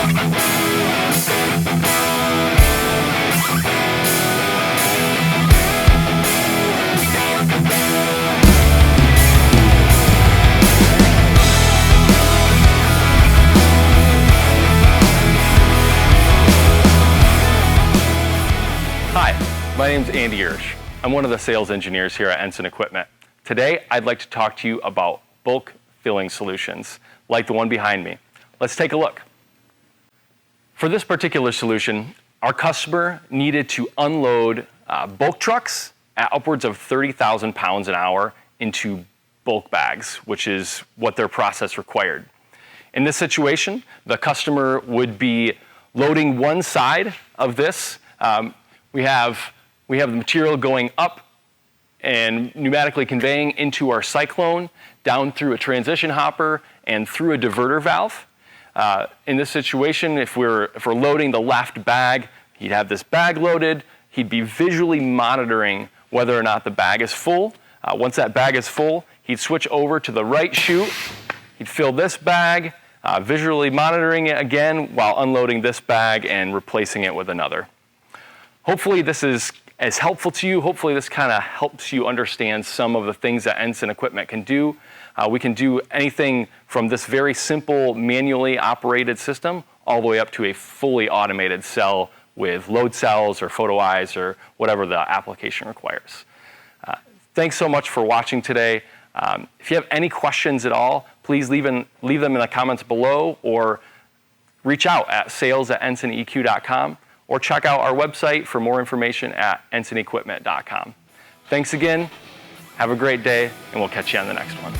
My name's Andy Irsch. I'm one of the sales engineers here at Ensign Equipment. Today, I'd like to talk to you about bulk filling solutions, like the one behind me. Let's take a look. For this particular solution, our customer needed to unload bulk trucks at upwards of 30,000 pounds an hour into bulk bags, which is what their process required. In this situation, the customer would be loading one side of this. We have the material going up and pneumatically conveying into our cyclone, down through a transition hopper and through a diverter valve. In this situation, if we're loading the left bag, he'd have this bag loaded. He'd be visually monitoring whether or not the bag is full. Once that bag is full, he'd switch over to the right chute. He'd fill this bag, visually monitoring it again while unloading this bag and replacing it with another. Hopefully this is as helpful to you. Hopefully this kind of helps you understand some of the things that Ensign Equipment can do. We can do anything from this very simple manually operated system all the way up to a fully automated cell with load cells or photo eyes or whatever the application requires. Thanks so much for watching today. If you have any questions at all, please leave them in the comments below or reach out at sales@ensigneq.com. or check out our website for more information at ensignequipment.com. Thanks again, have a great day, and we'll catch you on the next one.